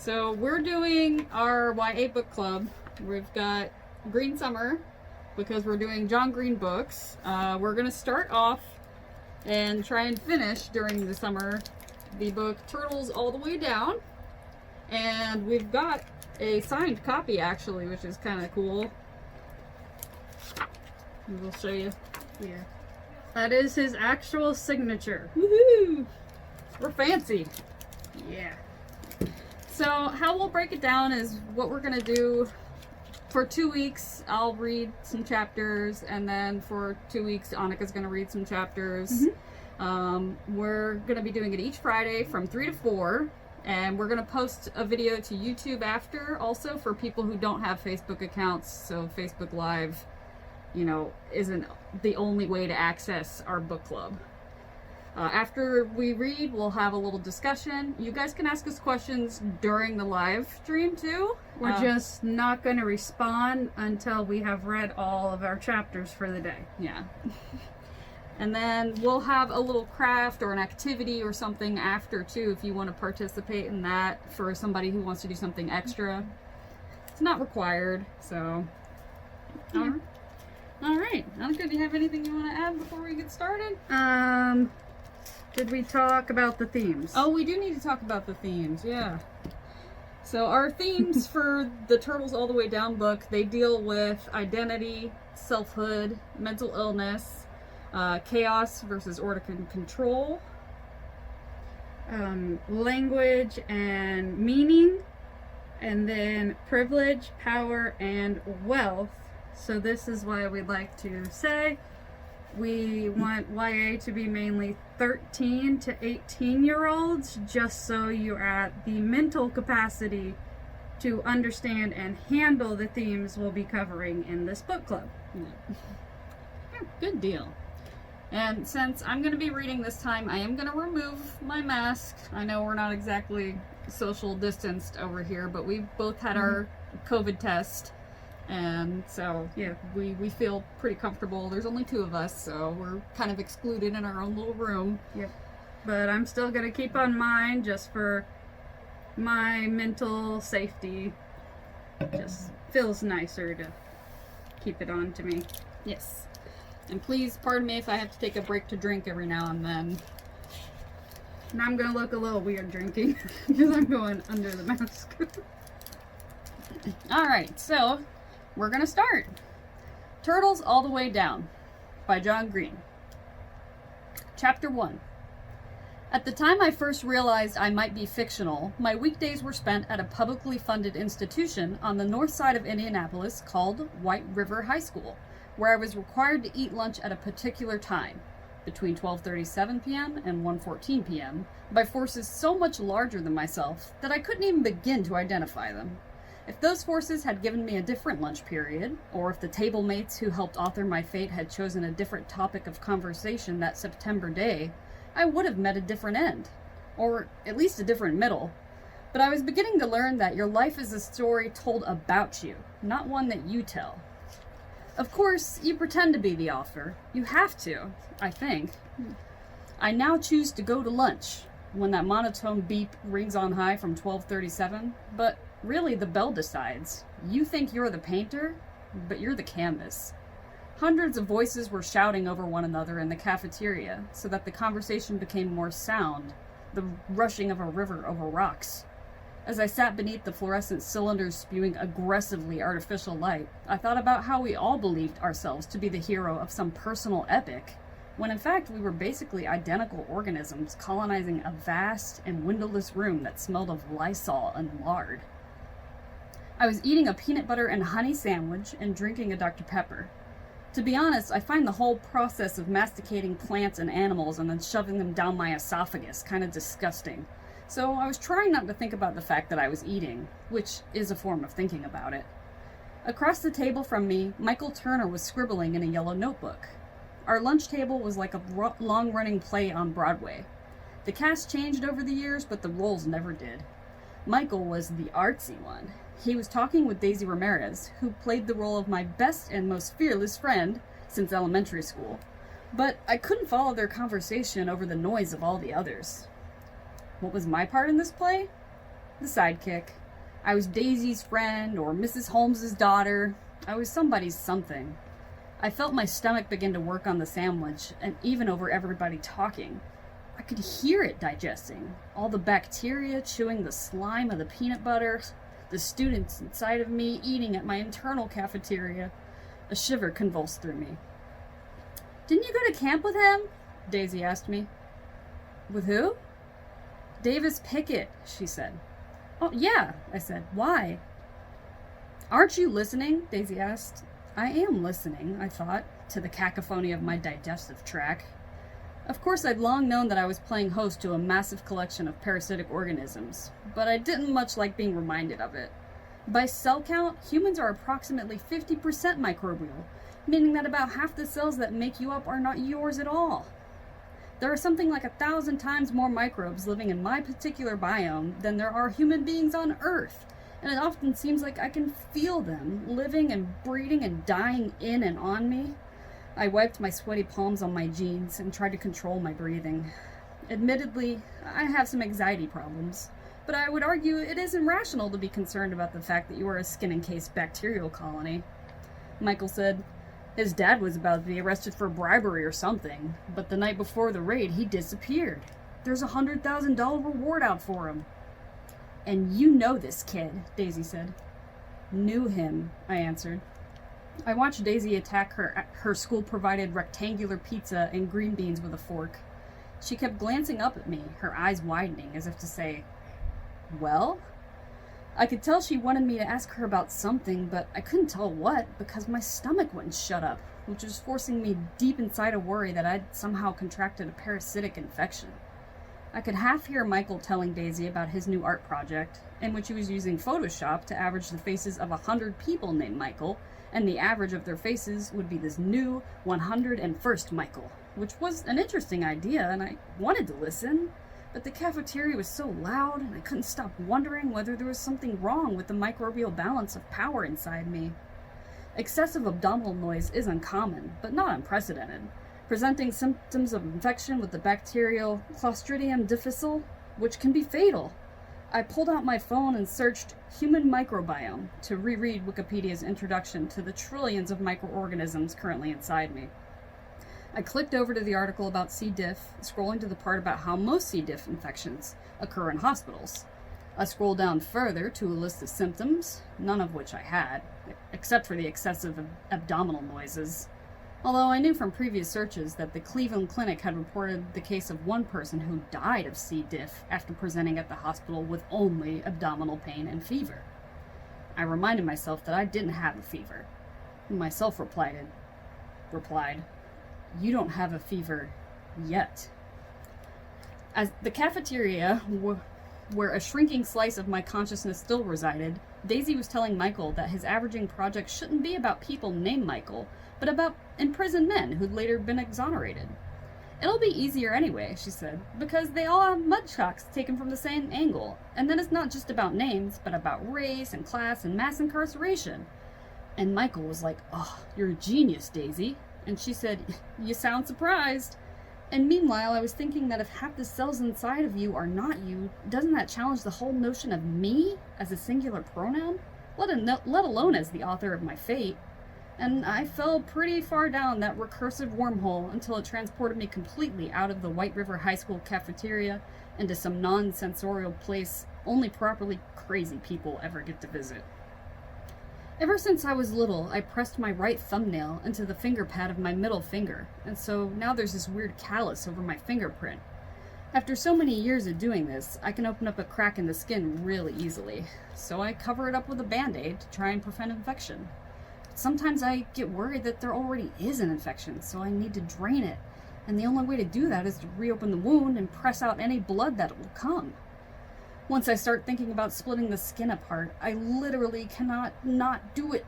So we're doing our YA book club. We've got Green Summer because we're doing John Green books. We're going to start off and try and finish during the summer the book Turtles All the Way Down. And we've got a signed copy actually, which is kind of cool. We'll show you here. That is his actual signature. Woohoo! We're fancy. Yeah. So how we'll break it down is what we're gonna do for 2 weeks. I'll read some chapters, and then for 2 weeks, Annika's gonna read some chapters. We're gonna be doing it each Friday from 3 to 4, and we're gonna post a video to YouTube after, also for people who don't have Facebook accounts. So Facebook Live, you know, isn't the only way to access our book club. After we read, we'll have a little discussion. You guys can ask us questions during the live stream too. We're just not going to respond until we have read all of our chapters for the day. Yeah. And then we'll have a little craft or an activity or something after too, if you want to participate in that for somebody who wants to do something extra. It's not required, so. Yeah. All right. Annika, do you have anything you want to add before we get started? Did we talk about the themes? Oh, we do need to talk about the themes, yeah. So our themes for the Turtles All the Way Down book, they deal with identity, selfhood, mental illness, chaos versus order and control. Language and meaning, and then privilege, power, and wealth. So this is why we'd like to say we want YA to be mainly 13 to 18-year-olds, just so you're at the mental capacity to understand and handle the themes we'll be covering in this book club. Yeah, good deal. And since I'm going to be reading this time, I am going to remove my mask. I know we're not exactly social distanced over here, but we both had our COVID test. And so, yeah, we feel pretty comfortable. There's only 2 of us, so we're kind of excluded in our own little room. Yep. But I'm still going to keep on mine just for my mental safety. Just feels nicer to keep it on to me. Yes. And please pardon me if I have to take a break to drink every now and then. And I'm going to look a little weird drinking because I'm going under the mask. Alright, so we're gonna start. Turtles All the Way Down by John Green. Chapter 1. At the time I first realized I might be fictional, my weekdays were spent at a publicly funded institution on the north side of Indianapolis called White River High School, where I was required to eat lunch at a particular time, between 12:37 p.m. and 1:14 p.m., by forces so much larger than myself that I couldn't even begin to identify them. If those forces had given me a different lunch period, or if the table mates who helped author my fate had chosen a different topic of conversation that September day, I would have met a different end, or at least a different middle. But I was beginning to learn that your life is a story told about you, not one that you tell. Of course, you pretend to be the author. You have to, I think. I now choose to go to lunch, when that monotone beep rings on high from 12:37, but really, the bell decides. You think you're the painter, but you're the canvas. Hundreds of voices were shouting over one another in the cafeteria, so that the conversation became more sound, the rushing of a river over rocks. As I sat beneath the fluorescent cylinders spewing aggressively artificial light, I thought about how we all believed ourselves to be the hero of some personal epic, when in fact we were basically identical organisms colonizing a vast and windowless room that smelled of Lysol and lard. I was eating a peanut butter and honey sandwich and drinking a Dr. Pepper. To be honest, I find the whole process of masticating plants and animals and then shoving them down my esophagus kind of disgusting. So I was trying not to think about the fact that I was eating, which is a form of thinking about it. Across the table from me, Michael Turner was scribbling in a yellow notebook. Our lunch table was like a long-running play on Broadway. The cast changed over the years, but the roles never did. Michael was the artsy one. He was talking with Daisy Ramirez, who played the role of my best and most fearless friend since elementary school. But I couldn't follow their conversation over the noise of all the others. What was my part in this play? the sidekick. I was Daisy's friend or Mrs. Holmes's daughter. I was somebody's something. I felt my stomach begin to work on the sandwich, and even over everybody talking. I could hear it digesting, all the bacteria chewing the slime of the peanut butter, the students inside of me eating at my internal cafeteria. A shiver convulsed through me. "Didn't you go to camp with him?" Daisy asked me. "With who?" "Davis Pickett," she said. "Oh, yeah," I said. "Why?" "Aren't you listening?" Daisy asked. I am listening, I thought, to the cacophony of my digestive tract. Of course, I'd long known that I was playing host to a massive collection of parasitic organisms, but I didn't much like being reminded of it. By cell count, humans are approximately 50% microbial, meaning that about half the cells that make you up are not yours at all. There are something like 1,000 times more microbes living in my particular biome than there are human beings on Earth, and it often seems like I can feel them living and breeding and dying in and on me. I wiped my sweaty palms on my jeans and tried to control my breathing. Admittedly, I have some anxiety problems, but I would argue it isn't rational to be concerned about the fact that you are a skin-encased bacterial colony. Michael said, "His dad was about to be arrested for bribery or something, but the night before the raid, he disappeared. There's a $100,000 reward out for him." "And you know this kid," Daisy said. "Knew him," I answered. I watched Daisy attack her school-provided rectangular pizza and green beans with a fork. She kept glancing up at me, her eyes widening, as if to say, "Well?" I could tell she wanted me to ask her about something, but I couldn't tell what, because my stomach wouldn't shut up, which was forcing me deep inside a worry that I'd somehow contracted a parasitic infection. I could half hear Michael telling Daisy about his new art project, in which he was using Photoshop to average the faces of 100 people named Michael, and the average of their faces would be this new 101st Michael, which was an interesting idea, and I wanted to listen, but the cafeteria was so loud, and I couldn't stop wondering whether there was something wrong with the microbial balance of power inside me. Excessive abdominal noise is uncommon, but not unprecedented, presenting symptoms of infection with the bacterial Clostridium difficile, which can be fatal. I pulled out my phone and searched human microbiome to reread Wikipedia's introduction to the trillions of microorganisms currently inside me. I clicked over to the article about C. diff, scrolling to the part about how most C. diff infections occur in hospitals. I scrolled down further to a list of symptoms, none of which I had, except for the excessive abdominal noises. Although I knew from previous searches that the Cleveland Clinic had reported the case of one person who died of C. diff after presenting at the hospital with only abdominal pain and fever. I reminded myself that I didn't have a fever. Myself replied, "You don't have a fever yet." As the cafeteria, where a shrinking slice of my consciousness still resided, Daisy was telling Michael that his averaging project shouldn't be about people named Michael, but about imprisoned men who'd later been exonerated. "It'll be easier anyway," she said, "because they all have mugshots taken from the same angle, and then it's not just about names, but about race and class and mass incarceration." And Michael was like, "Oh, you're a genius, Daisy." And she said, "You sound surprised." And meanwhile, I was thinking that if half the cells inside of you are not you, doesn't that challenge the whole notion of me as a singular pronoun? Let alone as the author of my fate. And I fell pretty far down that recursive wormhole until it transported me completely out of the White River High School cafeteria into some non-sensorial place only properly crazy people ever get to visit. Ever since I was little, I pressed my right thumbnail into the finger pad of my middle finger, and so now there's this weird callus over my fingerprint. After so many years of doing this, I can open up a crack in the skin really easily, so I cover it up with a Band-Aid to try and prevent infection. But sometimes I get worried that there already is an infection, so I need to drain it, and the only way to do that is to reopen the wound and press out any blood that will come. Once I start thinking about splitting the skin apart, I literally cannot not do it.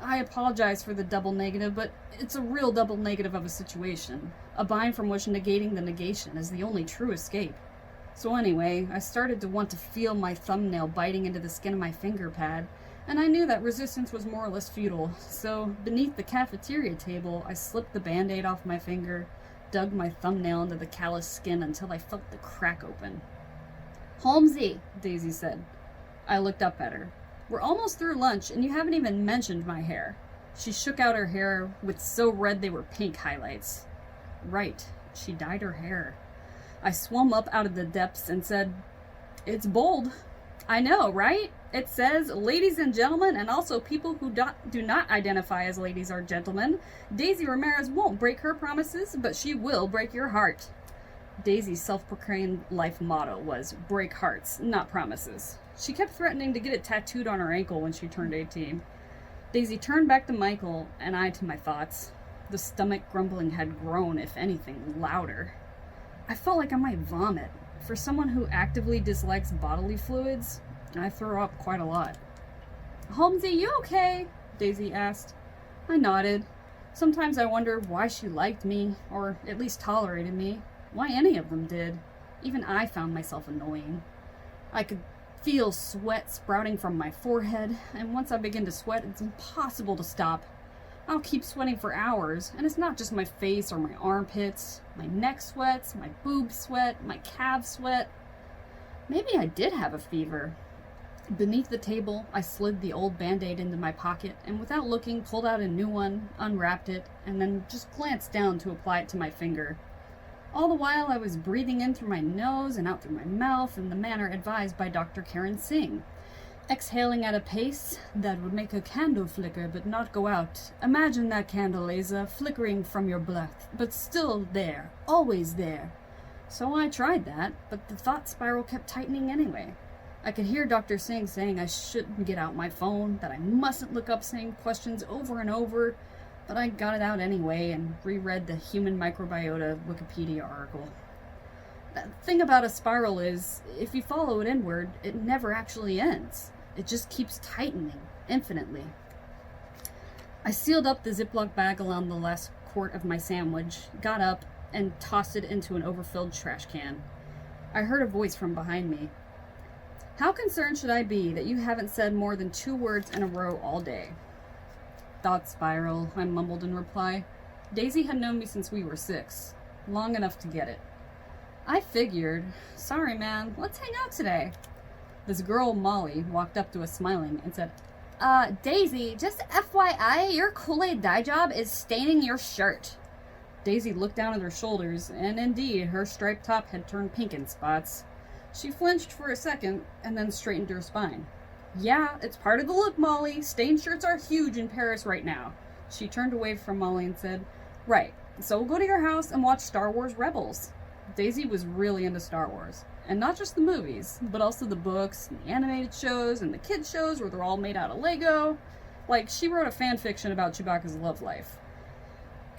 I apologize for the double negative, but it's a real double negative of a situation. A bind from which negating the negation is the only true escape. So anyway, I started to want to feel my thumbnail biting into the skin of my finger pad, and I knew that resistance was more or less futile. So beneath the cafeteria table, I slipped the Band-Aid off my finger, dug my thumbnail into the callous skin until I felt the crack open. "Holmesy," Daisy said, I looked up at her. We're almost through lunch, and you haven't even mentioned my hair. She shook out her hair with so red they were pink highlights. Right, she dyed her hair. I swam up out of the depths and said, "It's bold." I know, right? It says, "Ladies and gentlemen, and also people who do not identify as ladies or gentlemen, Daisy Ramirez won't break her promises, but she will break your heart." Daisy's self-proclaimed life motto was, "Break hearts, not promises." She kept threatening to get it tattooed on her ankle when she turned 18. Daisy turned back to Michael, and I to my thoughts. The stomach grumbling had grown, if anything, louder. I felt like I might vomit. For someone who actively dislikes bodily fluids, I throw up quite a lot. "Holmesy, you okay?" Daisy asked. I nodded. Sometimes I wonder why she liked me, or at least tolerated me. Why any of them did. Even I found myself annoying. I could feel sweat sprouting from my forehead, and once I begin to sweat, it's impossible to stop. I'll keep sweating for hours, and it's not just my face or my armpits. My neck sweats, my boobs sweat, my calves sweat. Maybe I did have a fever. Beneath the table, I slid the old Band-Aid into my pocket, and without looking, pulled out a new one, unwrapped it, and then just glanced down to apply it to my finger. All the while, I was breathing in through my nose and out through my mouth in the manner advised by Dr. Karen Singh. Exhaling at a pace that would make a candle flicker but not go out. Imagine that candle, Asa, flickering from your breath, but still there, always there. So I tried that, but the thought spiral kept tightening anyway. I could hear Dr. Singh saying I shouldn't get out my phone, that I mustn't look up same questions over and over, but I got it out anyway and reread the Human Microbiota Wikipedia article. The thing about a spiral is, if you follow it inward, it never actually ends. It just keeps tightening, infinitely. I sealed up the Ziploc bag around the last quart of my sandwich, got up, and tossed it into an overfilled trash can. I heard a voice from behind me. "How concerned should I be that you haven't said more than 2 words in a row all day?" "Thought spiral," I mumbled in reply. Daisy had known me since we were 6. Long enough to get it. I figured. "Sorry, man. Let's hang out today." This girl, Molly, walked up to us smiling and said, Daisy, just FYI, your Kool-Aid dye job is staining your shirt." Daisy looked down at her shoulders, and indeed, her striped top had turned pink in spots. She flinched for a second, and then straightened her spine. "Yeah, it's part of the look, Molly. Stained shirts are huge in Paris right now." She turned away from Molly and said, "Right, so we'll go to your house and watch Star Wars Rebels." Daisy was really into Star Wars. And not just the movies, but also the books, and the animated shows, and the kids shows where they're all made out of Lego. Like, she wrote a fan fiction about Chewbacca's love life.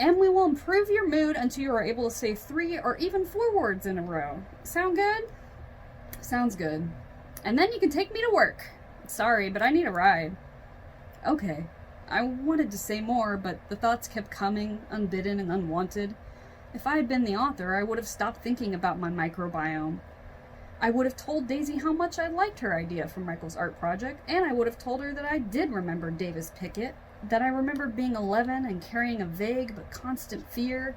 "And we will improve your mood until you are able to say 3 or even 4 words in a row. Sound good?" "Sounds good. And then you can take me to work." "Sorry, but I need a ride." "Okay." I wanted to say more, but the thoughts kept coming, unbidden and unwanted. If I had been the author, I would have stopped thinking about my microbiome. I would have told Daisy how much I liked her idea for Michael's art project, and I would have told her that I did remember Davis Pickett, that I remembered being 11 and carrying a vague but constant fear.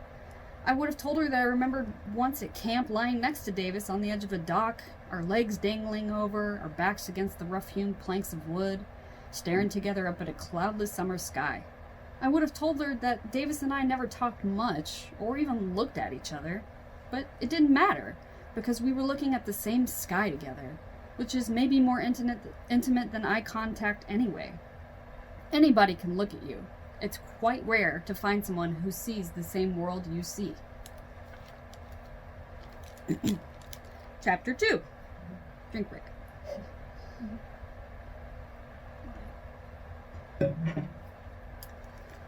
I would have told her that I remembered once at camp lying next to Davis on the edge of a dock, our legs dangling over, our backs against the rough-hewn planks of wood, staring together up at a cloudless summer sky. I would have told her that Davis and I never talked much, or even looked at each other, but it didn't matter, because we were looking at the same sky together, which is maybe more intimate than eye contact anyway. Anybody can look at you. It's quite rare to find someone who sees the same world you see. Chapter 2. Drink break.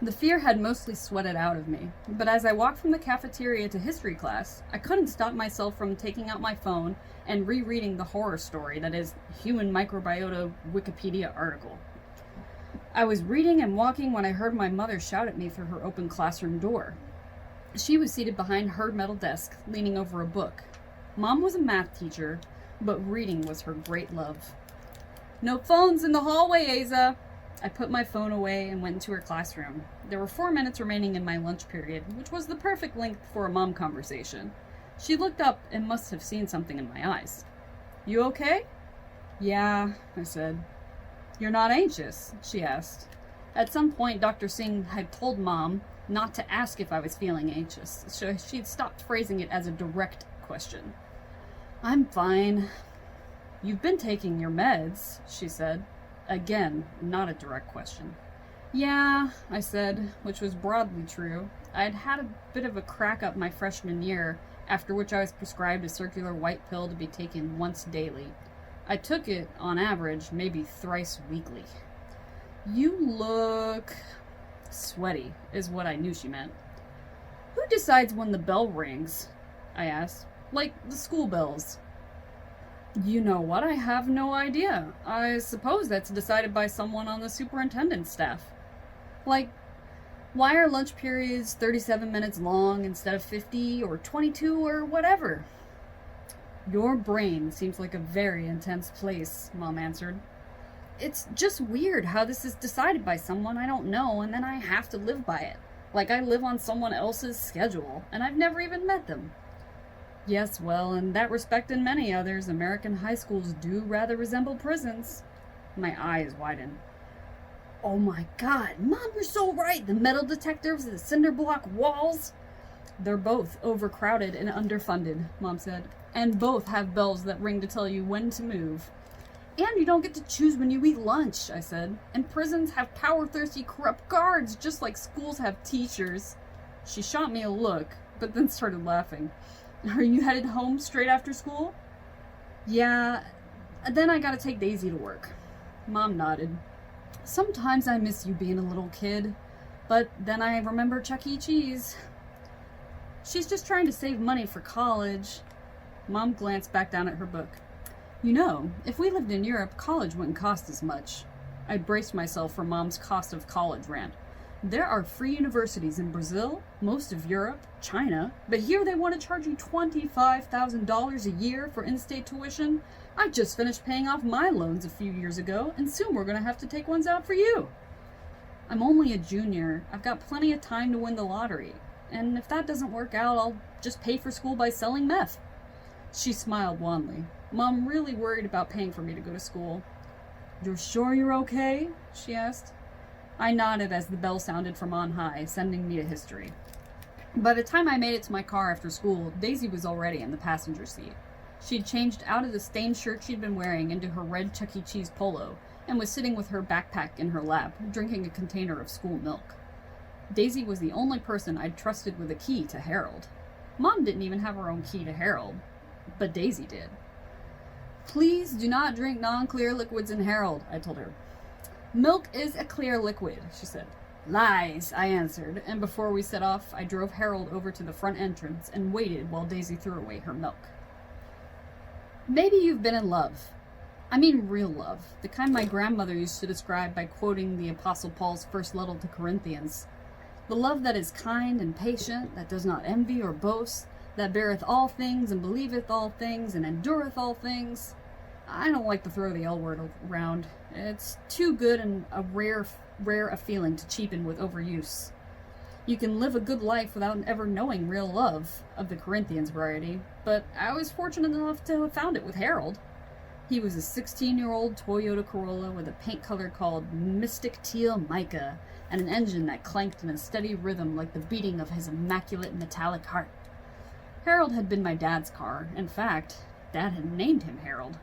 The fear had mostly sweated out of me, but as I walked from the cafeteria to history class, I couldn't stop myself from taking out my phone and rereading the horror story that is Human Microbiota Wikipedia article. I was reading and walking when I heard my mother shout at me through her open classroom door. She was seated behind her metal desk, leaning over a book. Mom was a math teacher, but reading was her great love. "No phones in the hallway, Asa." I put my phone away and went into her classroom. There were 4 minutes remaining in my lunch period, which was the perfect length for a mom conversation. She looked up and must have seen something in my eyes. "You okay?" Yeah, I said. You're not anxious? She asked. At some point, Dr. Singh had told Mom not to ask if I was feeling anxious, so she'd stopped phrasing it as a direct question. I'm fine. You've been taking your meds, she said. Again, not a direct question. Yeah, I said, which was broadly true. I'd had a bit of a crack up my freshman year, after which I was prescribed a circular white pill to be taken once daily. I took it, on average, maybe thrice weekly. You look sweaty, is what I knew she meant. Who decides when the bell rings? I asked. Like the school bells. You know what? I have no idea. I suppose that's decided by someone on the superintendent's staff. Like, why are lunch periods 37 minutes long instead of 50 or 22 or whatever? Your brain seems like a very intense place, Mom answered. It's just weird how this is decided by someone I don't know and then I have to live by it. Like I live on someone else's schedule, and I've never even met them. Yes, well, in that respect and many others, American high schools do rather resemble prisons. My eyes widened. Oh my God, Mom, you're so right. The metal detectors, the cinder block walls. They're both overcrowded and underfunded, Mom said. And both have bells that ring to tell you when to move. And you don't get to choose when you eat lunch, I said. And prisons have power-thirsty, corrupt guards, just like schools have teachers. She shot me a look, but then started laughing. Are you headed home straight after school? Yeah, then I gotta take Daisy to work. Mom nodded. Sometimes I miss you being a little kid, but then I remember Chuck E. Cheese. She's just trying to save money for college. Mom glanced back down at her book. You know, if we lived in Europe, college wouldn't cost as much. I braced myself for Mom's cost of college rant. There are free universities in Brazil, most of Europe, China, but here they want to charge you $25,000 a year for in-state tuition. I just finished paying off my loans a few years ago, and soon we're going to have to take ones out for you. I'm only a junior. I've got plenty of time to win the lottery. And if that doesn't work out, I'll just pay for school by selling meth. She smiled wanly. Mom really worried about paying for me to go to school. You're sure you're okay? She asked. I nodded as the bell sounded from on high, sending me to history. By the time I made it to my car after school, Daisy was already in the passenger seat. She'd changed out of the stained shirt she'd been wearing into her red Chuck E. Cheese polo, and was sitting with her backpack in her lap, drinking a container of school milk. Daisy was the only person I'd trusted with a key to Harold. Mom didn't even have her own key to Harold, but Daisy did. Please do not drink non-clear liquids in Harold, I told her. Milk is a clear liquid, she said. Lies, I answered, and before we set off, I drove Harold over to the front entrance and waited while Daisy threw away her milk. Maybe you've been in love. I mean real love, the kind my grandmother used to describe by quoting the Apostle Paul's first letter to Corinthians. The love that is kind and patient, that does not envy or boast, that beareth all things and believeth all things and endureth all things. I don't like to throw the L word around. It's too good and a rare a feeling to cheapen with overuse. You can live a good life without ever knowing real love, of the Corinthians variety, but I was fortunate enough to have found it with Harold. He was a 16-year-old Toyota Corolla with a paint color called Mystic Teal Mica, and an engine that clanked in a steady rhythm like the beating of his immaculate metallic heart. Harold had been my dad's car. In fact, Dad had named him Harold.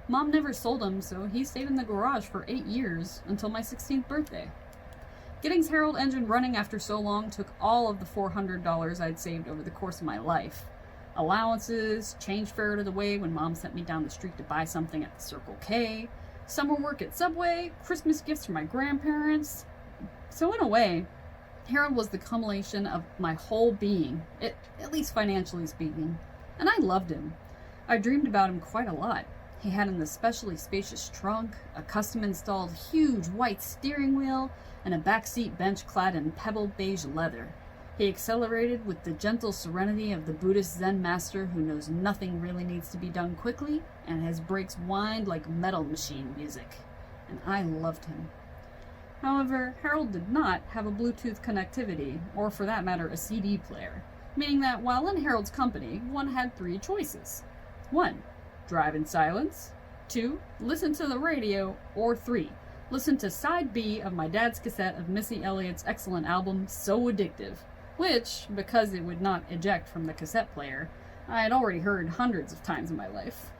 Mom never sold him, so he stayed in the garage for 8 years, until my 16th birthday. Getting Harold's engine running after so long took all of the $400 I'd saved over the course of my life. Allowances, change fare to the way when Mom sent me down the street to buy something at the Circle K, summer work at Subway, Christmas gifts from my grandparents. So in a way, Harold was the culmination of my whole being, at least financially speaking, and I loved him. I dreamed about him quite a lot. He had an especially spacious trunk, a custom-installed huge white steering wheel, and a backseat bench clad in pebble beige leather. He accelerated with the gentle serenity of the Buddhist Zen master who knows nothing really needs to be done quickly, and his brakes whined like metal machine music. And I loved him. However, Harold did not have a Bluetooth connectivity, or for that matter, a CD player, meaning that while in Harold's company, one had 3 choices. 1. Drive in silence. 2. Listen to the radio. Or 3. Listen to side B of my dad's cassette of Missy Elliott's excellent album, So Addictive, which, because it would not eject from the cassette player, I had already heard hundreds of times in my life.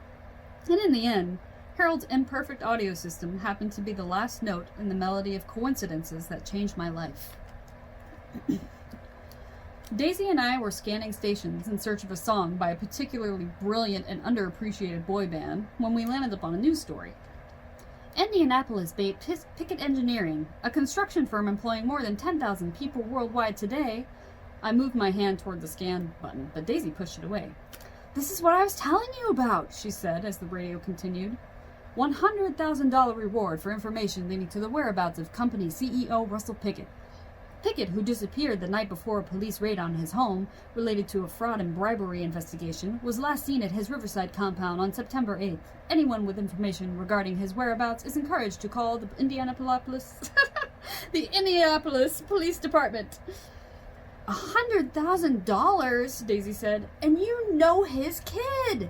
And in the end, Harold's imperfect audio system happened to be the last note in the melody of coincidences that changed my life. Daisy and I were scanning stations in search of a song by a particularly brilliant and underappreciated boy band when we landed upon a news story. Indianapolis-based Pickett Engineering, a construction firm employing more than 10,000 people worldwide today. I moved my hand toward the scan button, but Daisy pushed it away. "This is what I was telling you about," she said as the radio continued. $100,000 reward for information leading to the whereabouts of company CEO Russell Pickett. Pickett, who disappeared the night before a police raid on his home related to a fraud and bribery investigation, was last seen at his Riverside compound on September 8th. Anyone with information regarding his whereabouts is encouraged to call the Indianapolis Police Department. $100,000, Daisy said, and you know his kid.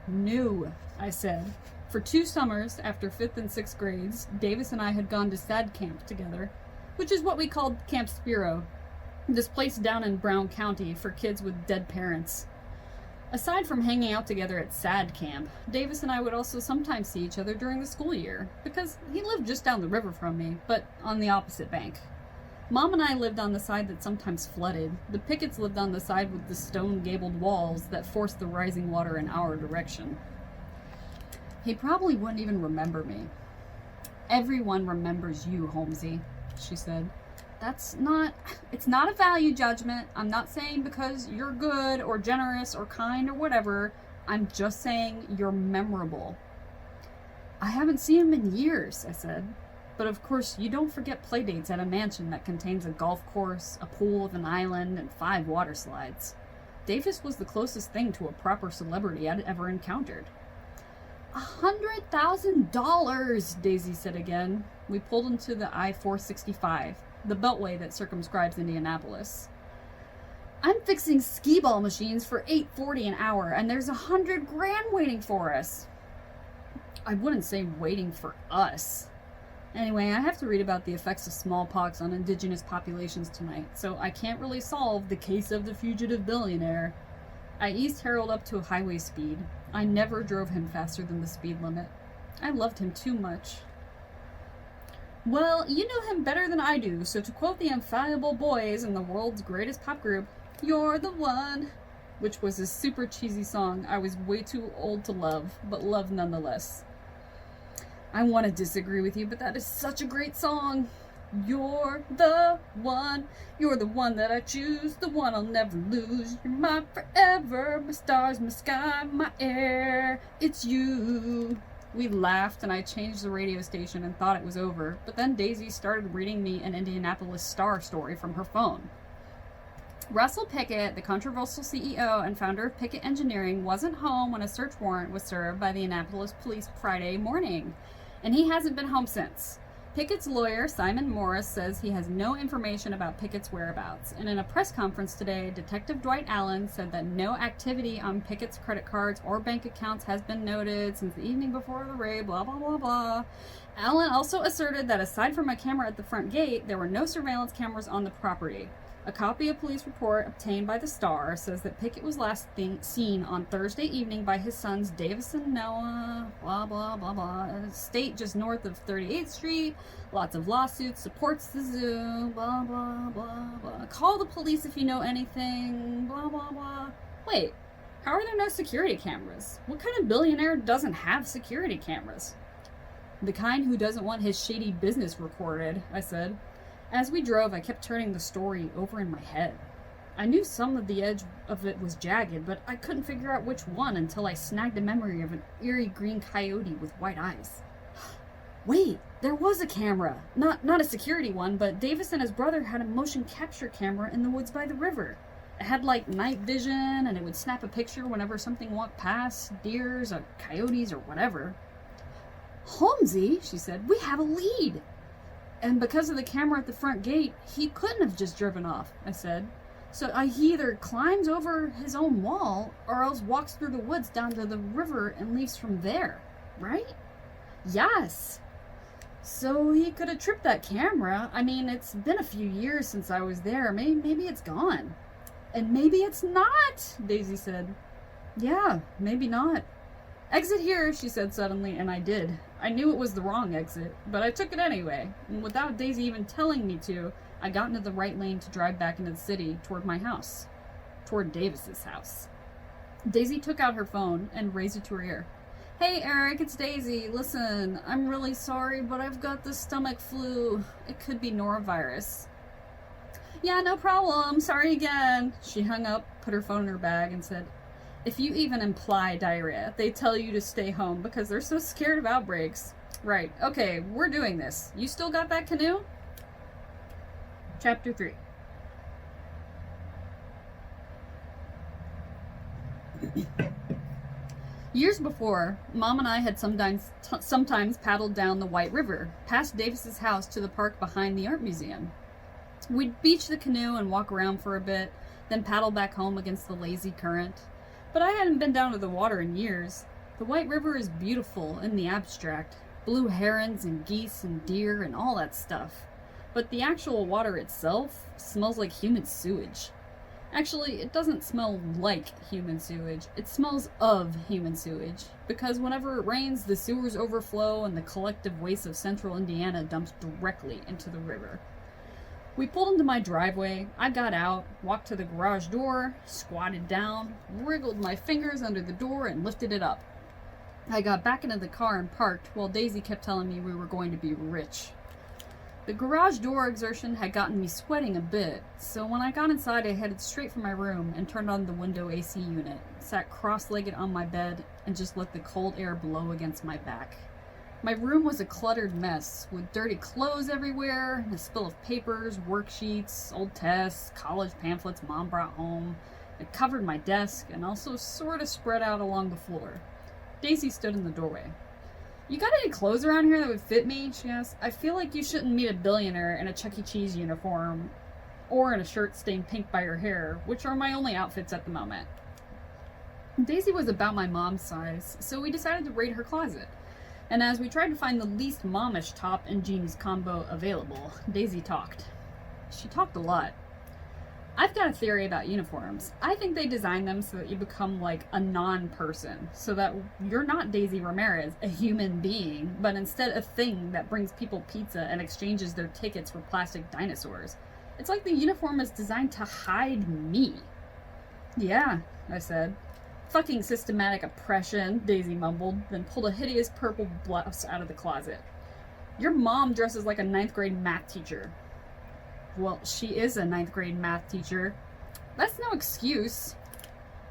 No, I said. For 2 summers, after 5th and 6th grades, Davis and I had gone to SAD camp together, which is what we called Camp Spiro, this place down in Brown County for kids with dead parents. Aside from hanging out together at SAD camp, Davis and I would also sometimes see each other during the school year, because he lived just down the river from me, but on the opposite bank. Mom and I lived on the side that sometimes flooded. The Picketts lived on the side with the stone-gabled walls that forced the rising water in our direction. He probably wouldn't even remember me. "Everyone remembers you, Holmesy," she said. It's not a value judgment. I'm not saying because you're good or generous or kind or whatever. I'm just saying you're memorable. "I haven't seen him in years," I said. "But of course, you don't forget playdates at a mansion that contains a golf course, a pool with an island, and 5 water slides. Davis was the closest thing to a proper celebrity I'd ever encountered." $100,000, Daisy said again. We pulled into the I-465, the beltway that circumscribes Indianapolis. "I'm fixing skee-ball machines for $8.40 an hour, and there's $100,000 waiting for us." I wouldn't say waiting for us. Anyway, I have to read about the effects of smallpox on indigenous populations tonight, so I can't really solve the case of the fugitive billionaire. I eased Harold up to a highway speed. I never drove him faster than the speed limit. I loved him too much. "Well, you know him better than I do, so to quote the infallible boys in the world's greatest pop group, 'You're the one,' which was a super cheesy song I was way too old to love, but loved nonetheless. I want to disagree with you, but that is such a great song. You're the one that I choose, the one I'll never lose. You're mine forever, my stars, my sky, my air. It's you." We laughed and I changed the radio station and thought it was over, but then Daisy started reading me an Indianapolis Star story from her phone. Russell Pickett, the controversial CEO and founder of Pickett Engineering, wasn't home when a search warrant was served by the Annapolis police Friday morning, and he hasn't been home since. Pickett's lawyer, Simon Morris, says he has no information about Pickett's whereabouts, and in a press conference today, Detective Dwight Allen said that no activity on Pickett's credit cards or bank accounts has been noted since the evening before the raid, blah, blah, blah, blah. Allen also asserted that aside from a camera at the front gate, there were no surveillance cameras on the property. A copy of police report obtained by the Star says that Pickett was last seen on Thursday evening by his sons Davis and Noah, blah, blah, blah, blah, estate just north of 38th Street, lots of lawsuits, supports the zoo, blah, blah, blah, blah. Call the police if you know anything, blah, blah, blah. Wait, how are there no security cameras? What kind of billionaire doesn't have security cameras? "The kind who doesn't want his shady business recorded," I said. As we drove, I kept turning the story over in my head. I knew some of the edge of it was jagged, but I couldn't figure out which one until I snagged a memory of an eerie green coyote with white eyes. Wait, there was a camera. Not a security one, but Davis and his brother had a motion capture camera in the woods by the river. It had like night vision, and it would snap a picture whenever something walked past, deers or coyotes or whatever. "Holmesy," she said, "we have a lead." "And because of the camera at the front gate, he couldn't have just driven off," I said. "So he either climbs over his own wall or else walks through the woods down to the river and leaves from there." right? Yes. So he could have tripped that camera. I mean, it's been a few years since I was there. Maybe it's gone. And maybe it's not, Daisy said. Yeah, maybe not. Exit here, she said suddenly, and I did. I knew it was the wrong exit, but I took it anyway. And without Daisy even telling me to, I got into the right lane to drive back into the city toward my house. Toward Davis's house. Daisy took out her phone and raised it to her ear. Hey Eric, it's Daisy. Listen, I'm really sorry, but I've got the stomach flu. It could be norovirus. Yeah, no problem. Sorry again. She hung up, put her phone in her bag, and said, if you even imply diarrhea, they tell you to stay home because they're so scared of outbreaks. Right, okay, we're doing this. You still got that canoe? Chapter 3. Years before, Mom and I had sometimes paddled down the White River, past Davis's house to the park behind the art museum. We'd beach the canoe and walk around for a bit, then paddle back home against the lazy current. But I hadn't been down to the water in years. The White River is beautiful in the abstract. Blue herons and geese and deer and all that stuff. But the actual water itself smells like human sewage. Actually, it doesn't smell like human sewage. It smells of human sewage. Because whenever it rains, the sewers overflow and the collective waste of central Indiana dumps directly into the river. We pulled into my driveway. I got out, walked to the garage door, squatted down, wriggled my fingers under the door, and lifted it up. I got back into the car and parked while Daisy kept telling me we were going to be rich. The garage door exertion had gotten me sweating a bit, so when I got inside I headed straight for my room and turned on the window AC unit, sat cross-legged on my bed, and just let the cold air blow against my back. My room was a cluttered mess, with dirty clothes everywhere, a spill of papers, worksheets, old tests, college pamphlets Mom brought home. It covered my desk, and also sort of spread out along the floor. Daisy stood in the doorway. You got any clothes around here that would fit me? She asked. I feel like you shouldn't meet a billionaire in a Chuck E. Cheese uniform, or in a shirt stained pink by her hair, which are my only outfits at the moment. Daisy was about my mom's size, so we decided to raid her closet. And as we tried to find the least momish top and jeans combo available, Daisy talked. She talked a lot. I've got a theory about uniforms. I think they design them so that you become like a non-person, so that you're not Daisy Ramirez, a human being, but instead a thing that brings people pizza and exchanges their tickets for plastic dinosaurs. It's like the uniform is designed to hide me. Yeah, I said. Fucking systematic oppression, Daisy mumbled, then pulled a hideous purple blouse out of the closet. Your mom dresses like a 9th grade math teacher. Well, she is a 9th grade math teacher. That's no excuse.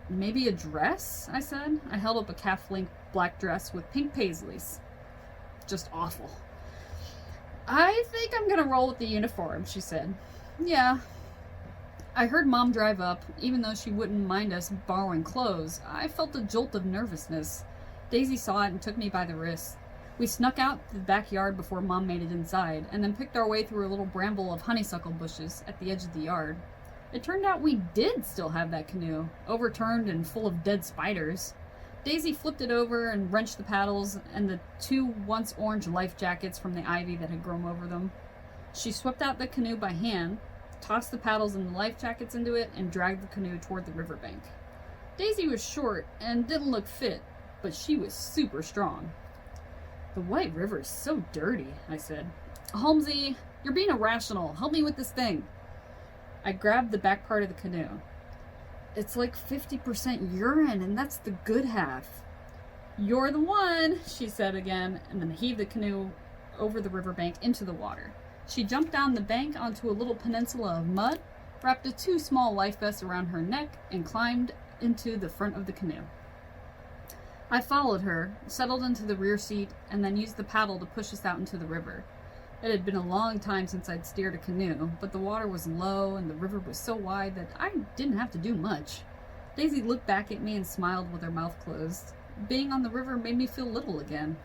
Maybe a dress, I said. I held up a calf-length black dress with pink paisleys. Just awful. I think I'm gonna roll with the uniform, she said. Yeah. I heard Mom drive up. Even though she wouldn't mind us borrowing clothes, I felt a jolt of nervousness. Daisy saw it and took me by the wrist. We snuck out the backyard before Mom made it inside, and then picked our way through a little bramble of honeysuckle bushes at the edge of the yard. It turned out we did still have that canoe, overturned and full of dead spiders. Daisy flipped it over and wrenched the paddles and the 2 once orange life jackets from the ivy that had grown over them. She swept out the canoe by hand, tossed the paddles and the life jackets into it, and dragged the canoe toward the riverbank. Daisy was short and didn't look fit, but she was super strong. The White River is so dirty, I said. Holmesy, you're being irrational. Help me with this thing. I grabbed the back part of the canoe. It's like 50% urine, and that's the good half. You're the one, she said again, and then heaved the canoe over the riverbank into the water. She jumped down the bank onto a little peninsula of mud, wrapped 2 small life vests around her neck, and climbed into the front of the canoe. I followed her, settled into the rear seat, and then used the paddle to push us out into the river. It had been a long time since I'd steered a canoe, but the water was low and the river was so wide that I didn't have to do much. Daisy looked back at me and smiled with her mouth closed. Being on the river made me feel little again.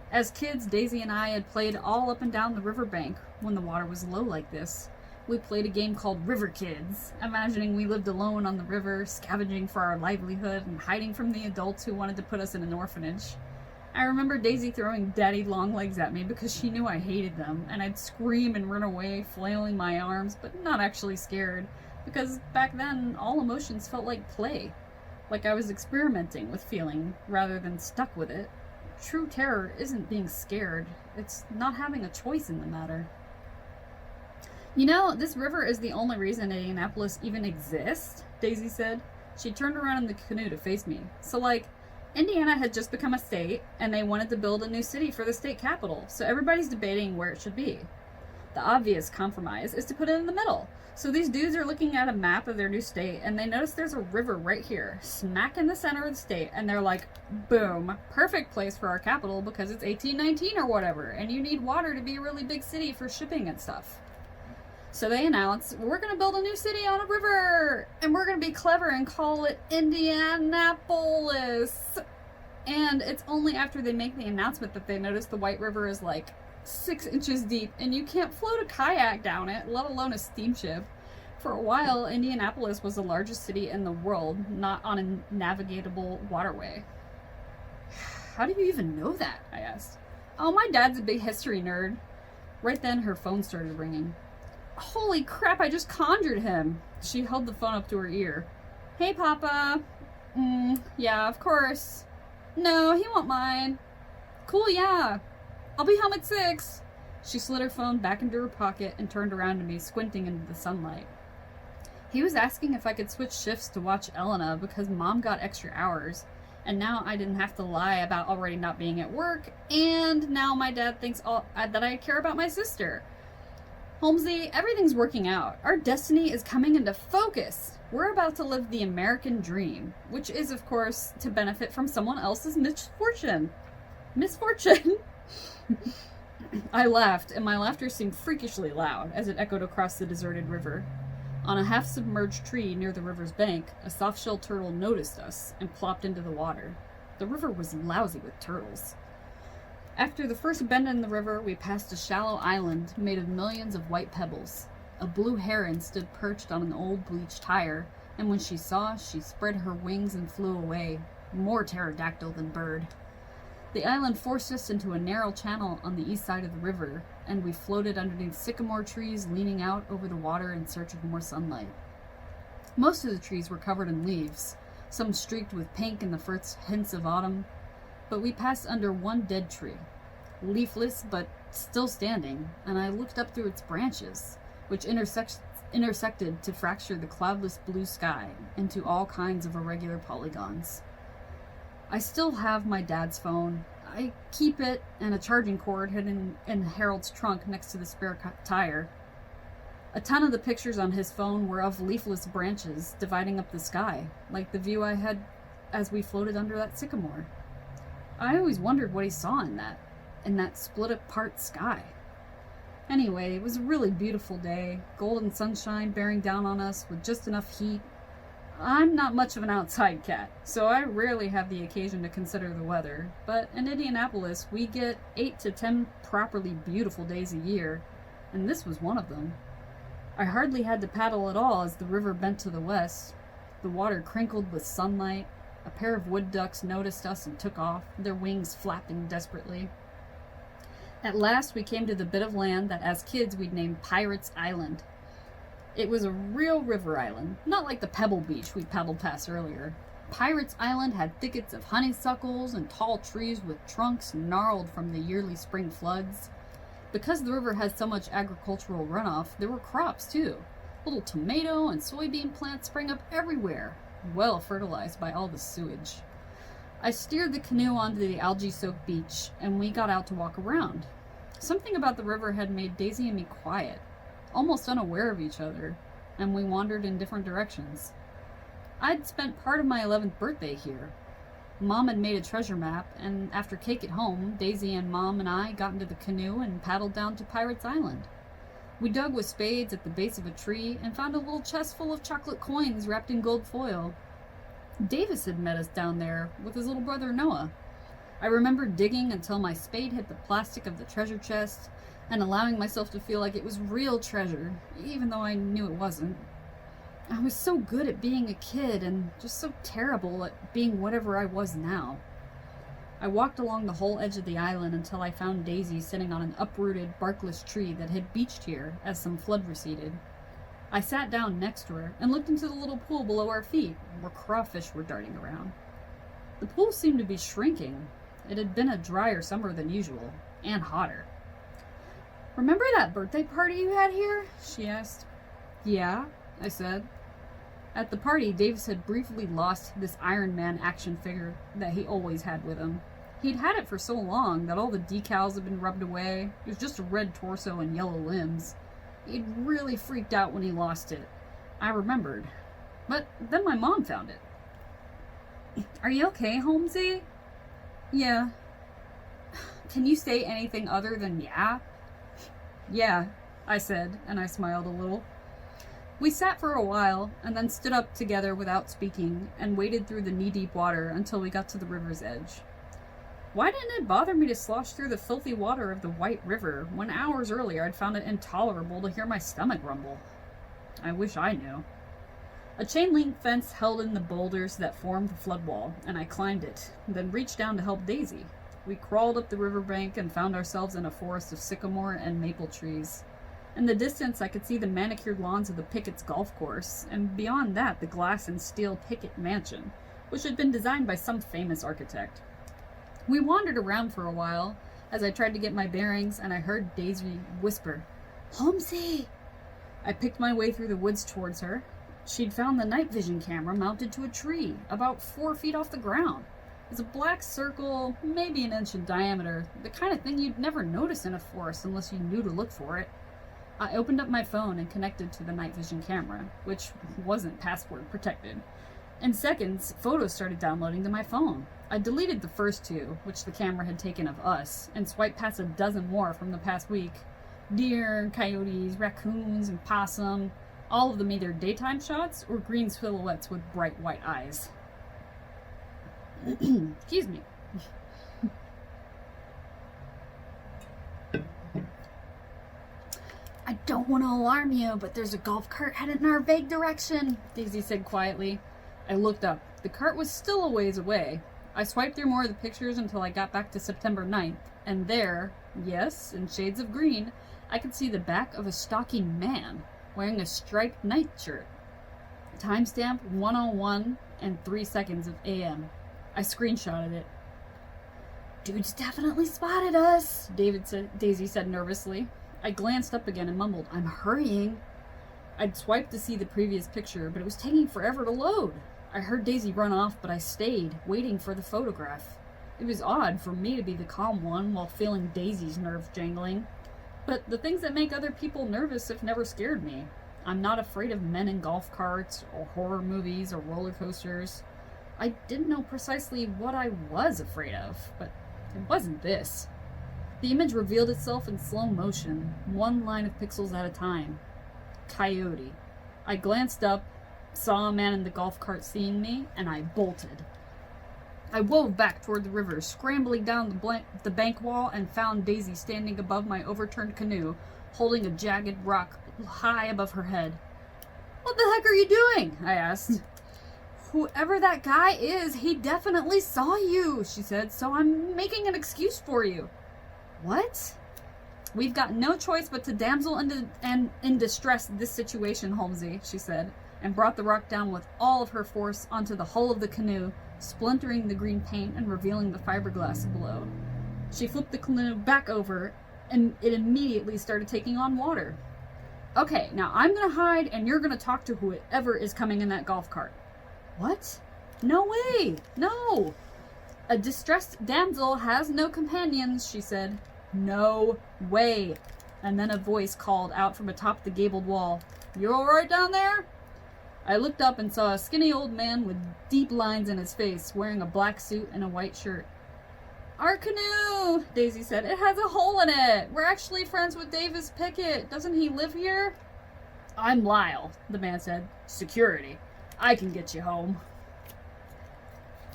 As kids, Daisy and I had played all up and down the riverbank when the water was low like this. We played a game called River Kids, imagining we lived alone on the river, scavenging for our livelihood and hiding from the adults who wanted to put us in an orphanage. I remember Daisy throwing daddy long legs at me because she knew I hated them, and I'd scream and run away, flailing my arms, but not actually scared, because back then all emotions felt like play, like I was experimenting with feeling rather than stuck with it. True terror isn't being scared, it's not having a choice in the matter. You know, this river is the only reason Indianapolis even exists, Daisy said. She turned around in the canoe to face me. So, like, Indiana had just become a state, and they wanted to build a new city for the state capital, so everybody's debating where it should be. The obvious compromise is to put it in the middle. So these dudes are looking at a map of their new state, and they notice there's a river right here, smack in the center of the state, and they're like, boom, perfect place for our capital because it's 1819 or whatever, and you need water to be a really big city for shipping and stuff. So they announce, we're going to build a new city on a river, and we're going to be clever and call it Indianapolis. And it's only after they make the announcement that they notice the White River is like 6 inches deep, and you can't float a kayak down it, let alone a steamship. For a while, Indianapolis was the largest city in the world, not on a navigable waterway. How do you even know that? I asked. Oh, my dad's a big history nerd. Right then, her phone started ringing. Holy crap, I just conjured him. She held the phone up to her ear. Hey, Papa. Yeah, of course. No, he won't mind. Cool, yeah. I'll be home at 6. She slid her phone back into her pocket and turned around to me, squinting into the sunlight. He was asking if I could switch shifts to watch Elena because Mom got extra hours, and now I didn't have to lie about already not being at work, and now my dad thinks that I care about my sister. Holmesy, everything's working out. Our destiny is coming into focus. We're about to live the American dream, which is, of course, to benefit from someone else's misfortune. Misfortune? I laughed, and my laughter seemed freakishly loud as it echoed across the deserted river. On a half-submerged tree near the river's bank, a soft-shelled turtle noticed us and plopped into the water. The river was lousy with turtles. After the first bend in the river, we passed a shallow island made of millions of white pebbles. A blue heron stood perched on an old bleached tire, and when she saw us, she spread her wings and flew away, more pterodactyl than bird. The island forced us into a narrow channel on the east side of the river, and we floated underneath sycamore trees leaning out over the water in search of more sunlight. Most of the trees were covered in leaves, some streaked with pink in the first hints of autumn, but we passed under one dead tree, leafless but still standing, and I looked up through its branches, which intersected to fracture the cloudless blue sky into all kinds of irregular polygons. I still have my dad's phone. I keep it and a charging cord hidden in Harold's trunk next to the spare tire. A ton of the pictures on his phone were of leafless branches dividing up the sky, like the view I had as we floated under that sycamore. I always wondered what he saw in that split-apart sky. Anyway, it was a really beautiful day, golden sunshine bearing down on us with just enough heat. I'm not much of an outside cat, so I rarely have the occasion to consider the weather, but in Indianapolis, we get 8 to 10 properly beautiful days a year, and this was one of them. I hardly had to paddle at all as the river bent to the west. The water crinkled with sunlight. A pair of wood ducks noticed us and took off, their wings flapping desperately. At last we came to the bit of land that as kids we'd named Pirates Island. It was a real river island, not like the Pebble Beach we paddled past earlier. Pirates Island had thickets of honeysuckles and tall trees with trunks gnarled from the yearly spring floods. Because the river had so much agricultural runoff, there were crops too. Little tomato and soybean plants sprang up everywhere, well fertilized by all the sewage. I steered the canoe onto the algae-soaked beach, and we got out to walk around. Something about the river had made Daisy and me quiet, almost unaware of each other, and we wandered in different directions. I'd spent part of my 11th birthday here. Mom had made a treasure map, and after cake at home, Daisy and Mom and I got into the canoe and paddled down to Pirates Island. We dug with spades at the base of a tree and found a little chest full of chocolate coins wrapped in gold foil. Davis had met us down there with his little brother Noah. I remember digging until my spade hit the plastic of the treasure chest and allowing myself to feel like it was real treasure, even though I knew it wasn't. I was so good at being a kid and just so terrible at being whatever I was now. I walked along the whole edge of the island until I found Daisy sitting on an uprooted, barkless tree that had beached here as some flood receded. I sat down next to her and looked into the little pool below our feet, where crawfish were darting around. The pool seemed to be shrinking. It had been a drier summer than usual, and hotter. "Remember that birthday party you had here?" she asked. "Yeah," I said. At the party, Davis had briefly lost this Iron Man action figure that he always had with him. He'd had it for so long that all the decals had been rubbed away. It was just a red torso and yellow limbs. He'd really freaked out when he lost it. I remembered. But then my mom found it. "Are you okay, Holmesy?" "Yeah." "Can you say anything other than yeah?" "Yeah," I said, and I smiled a little. We sat for a while, and then stood up together without speaking, and waded through the knee-deep water until we got to the river's edge. Why didn't it bother me to slosh through the filthy water of the White River when hours earlier I'd found it intolerable to hear my stomach rumble? I wish I knew. A chain-link fence held in the boulders that formed the flood wall, and I climbed it, then reached down to help Daisy. We crawled up the riverbank and found ourselves in a forest of sycamore and maple trees. In the distance, I could see the manicured lawns of the Pickett's golf course, and beyond that, the glass and steel Pickett mansion, which had been designed by some famous architect. We wandered around for a while as I tried to get my bearings, and I heard Daisy whisper, "Holmesy!" I picked my way through the woods towards her. She'd found the night vision camera mounted to a tree, about 4 feet off the ground. It was a black circle, maybe an inch in diameter, the kind of thing you'd never notice in a forest unless you knew to look for it. I opened up my phone and connected to the night vision camera, which wasn't password protected. In seconds, photos started downloading to my phone. I deleted the first 2, which the camera had taken of us, and swiped past a dozen more from the past week. Deer, coyotes, raccoons, and possum, all of them either daytime shots or green silhouettes with bright white eyes. Excuse me. "I don't want to alarm you, but there's a golf cart headed in our vague direction," Daisy said quietly. I looked up. The cart was still a ways away. I swiped through more of the pictures until I got back to September 9th, and there, yes, in shades of green, I could see the back of a stocky man wearing a striped nightshirt. Timestamp 1:01 and 3 seconds of AM. I screenshotted it. "Dude's definitely spotted us," Daisy said nervously. I glanced up again and mumbled, "I'm hurrying." I'd swiped to see the previous picture, but it was taking forever to load. I heard Daisy run off, but I stayed, waiting for the photograph. It was odd for me to be the calm one while feeling Daisy's nerves jangling. But the things that make other people nervous have never scared me. I'm not afraid of men in golf carts, or horror movies, or roller coasters. I didn't know precisely what I was afraid of, but it wasn't this. The image revealed itself in slow motion, one line of pixels at a time. Coyote. I glanced up, saw a man in the golf cart seeing me, and I bolted. I wove back toward the river, scrambling down the bank wall, and found Daisy standing above my overturned canoe, holding a jagged rock high above her head. "What the heck are you doing?" I asked. "Whoever that guy is, he definitely saw you," she said, "so I'm making an excuse for you." "What?" "We've got no choice but to damsel in distress this situation, Holmesy," she said, and brought the rock down with all of her force onto the hull of the canoe, splintering the green paint and revealing the fiberglass below. She flipped the canoe back over, and it immediately started taking on water. "Okay, now I'm gonna hide, and you're gonna talk to whoever is coming in that golf cart." "What?" "No way! No! A distressed damsel has no companions," she said. "No way!" And then a voice called out from atop the gabled wall, "You alright down there?" I looked up and saw a skinny old man with deep lines in his face, wearing a black suit and a white shirt. "Our canoe," Daisy said. "It has a hole in it. We're actually friends with Davis Pickett. Doesn't he live here?" "I'm Lyle," the man said. "Security. I can get you home."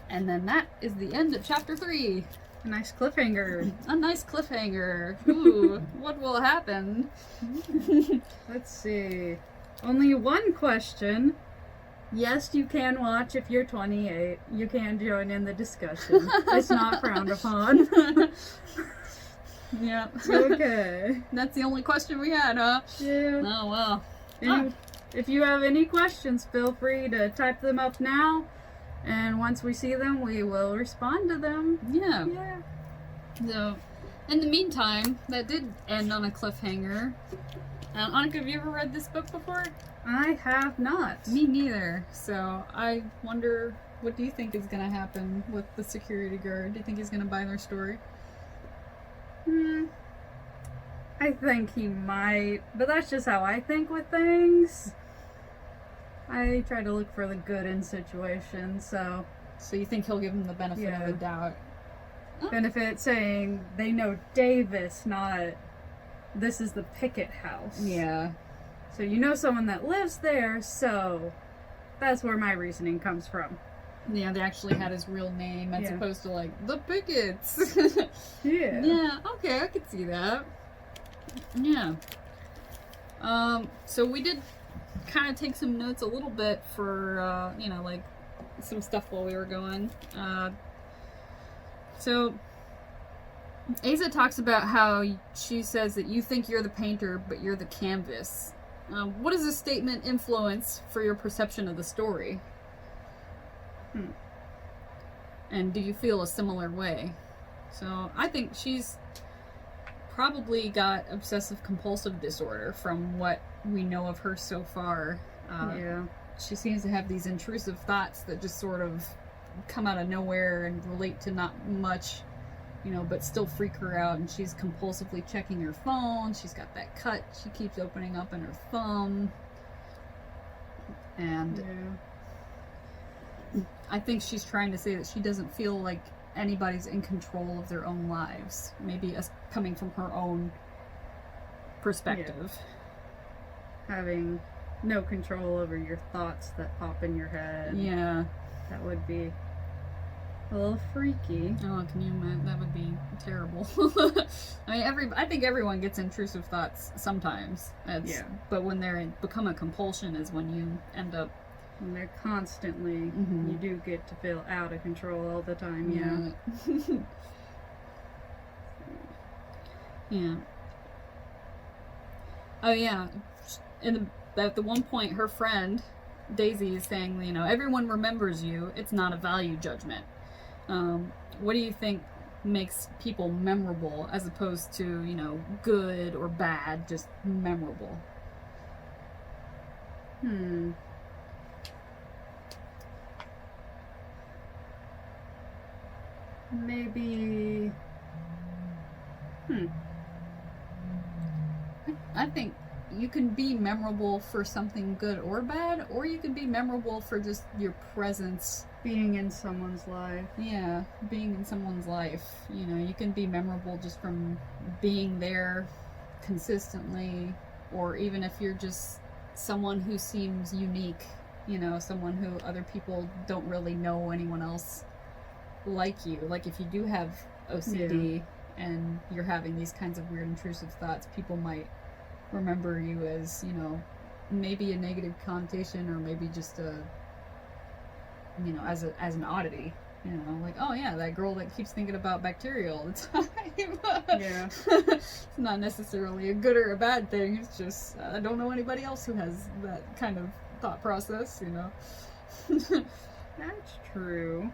And then that is the end of chapter 3. A nice cliffhanger. A nice cliffhanger. Ooh, what will happen? Let's see. Only one question. Yes, you can watch if you're 28. You can join in the discussion. It's not frowned upon. Yeah. Okay. That's the only question we had, huh? Yeah. Oh, well. And if you have any questions, feel free to type them up now. And once we see them, we will respond to them. Yeah. Yeah. So, in the meantime, that did end on a cliffhanger. Annika, have you ever read this book before? I have not. Me neither. So, I wonder, what do you think is going to happen with the security guard? Do you think he's going to buy their story? I think he might, but that's just how I think with things. I try to look for the good in situations, so. So, you think he'll give him the benefit of the doubt? Benefit saying they know Davis, not this is the Pickett house. Yeah. So you know someone that lives there, so that's where my reasoning comes from. Yeah, they actually had his real name as Yeah. opposed to like the Picketts. Yeah. Yeah, okay, I could see that. Yeah. So we did kind of take some notes a little bit for like some stuff while we were going. So Asa talks about how she says that you think you're the painter, but you're the canvas. What does this statement influence for your perception of the story? And do you feel a similar way? So I think she's probably got obsessive compulsive disorder from what we know of her so far. Yeah. She seems to have these intrusive thoughts that just sort of come out of nowhere and relate to not much, but still freak her out. And she's compulsively checking her phone. She's got that cut she keeps opening up in her thumb. And I think she's trying to say that she doesn't feel like anybody's in control of their own lives. Maybe coming from her own perspective. Having no control over your thoughts that pop in your head. Yeah. That would be a little freaky. Oh, can you imagine? That would be terrible. I think everyone gets intrusive thoughts sometimes. But when become a compulsion is when you end up. When they're constantly, you do get to feel out of control all the time. Yeah. Yeah. Oh yeah. At the one point, her friend Daisy is saying, everyone remembers you. It's not a value judgment. What do you think makes people memorable as opposed to, good or bad, just memorable? Maybe. I think you can be memorable for something good or bad, or you can be memorable for just your presence. Being in someone's life. Yeah, being in someone's life. You can be memorable just from being there consistently, or even if you're just someone who seems unique, someone who other people don't really know anyone else like you. Like if you do have OCD and you're having these kinds of weird intrusive thoughts, people might remember you as, maybe a negative connotation, or maybe just a, as an oddity. Like, oh yeah, that girl that keeps thinking about bacteria all the time. Yeah. It's not necessarily a good or a bad thing. It's just, I don't know anybody else who has that kind of thought process, That's true.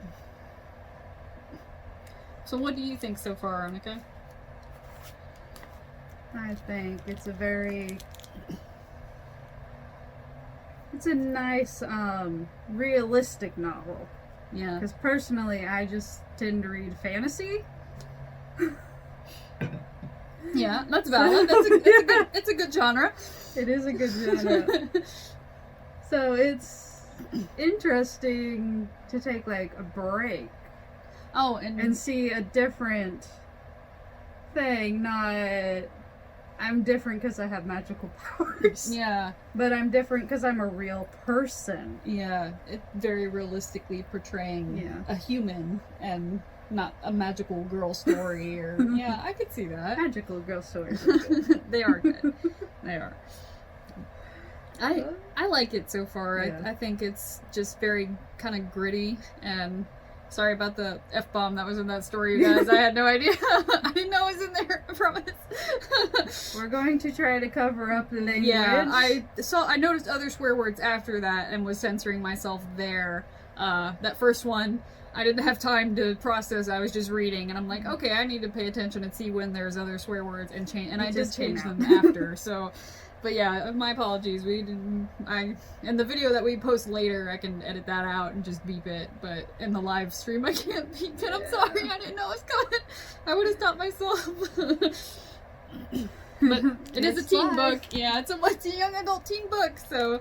So what do you think so far, Annika? I think it's a nice, realistic novel. Yeah. Because personally, I just tend to read fantasy. Yeah, that's valid. It's a good genre. It is a good genre. So it's interesting to take like a break. Oh, and see a different thing. Not, I'm different because I have magical powers. Yeah. But I'm different because I'm a real person. Yeah, it's very realistically portraying a human and not a magical girl story. Or yeah, I could see that. Magical girl stories are good. They are good. They are. I like it so far. Yeah. I think it's just very kind of gritty, and sorry about the F-bomb that was in that story, you guys. I had no idea. I didn't know it was in there, I promise. We're going to try to cover up the language. Yeah, I noticed other swear words after that and was censoring myself there. That first one, I didn't have time to process. I was just reading, and I'm like, okay, I need to pay attention and see when there's other swear words and change. And I did change them after. So, but yeah, my apologies. We didn't. In the video that we post later, I can edit that out and just beep it. But in the live stream, I can't beep it. I'm sorry. I didn't know it was coming. I would have stopped myself. But it is a teen book. Yeah, it's a young adult teen book. So.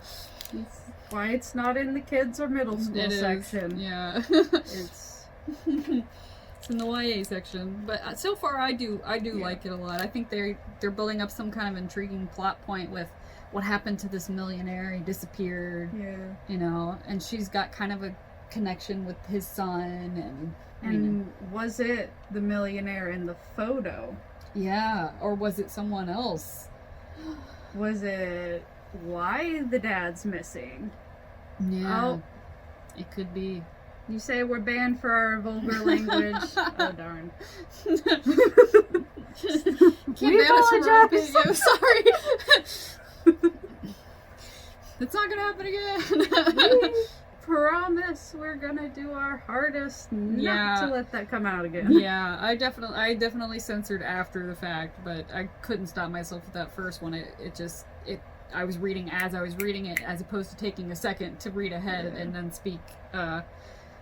Why it's not in the kids or middle school section. Yeah. It's in the YA section. But so far I do like it a lot. I think they're building up some kind of intriguing plot point with what happened to this millionaire. He disappeared. Yeah. You know, and she's got kind of a connection with his son and was it the millionaire in the photo? Yeah, or was it someone else? Was it why the dad's missing? Yeah. Oh, it could be. You say we're banned for our vulgar language. Oh darn. Can't ban us from our opinion. I'm sorry. It's not gonna happen again. We promise we're gonna do our hardest not to let that come out again. Yeah, I definitely censored after the fact, but I couldn't stop myself with that first one. I was reading as I was reading it, as opposed to taking a second to read ahead and then speak.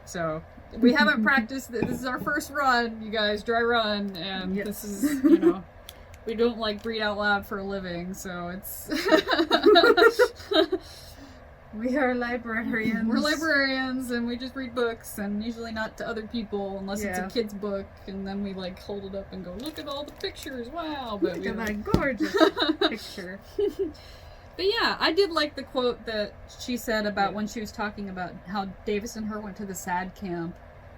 So we haven't practiced. This is our first run, you guys, dry run, and this is, we don't read out loud for a living, so it's. We are librarians. We're librarians, and we just read books, and usually not to other people unless it's a kid's book, and then we hold it up and go, look at all the pictures, wow! But look at that gorgeous picture. But yeah, I did like the quote that she said about when she was talking about how Davis and her went to the SAD camp,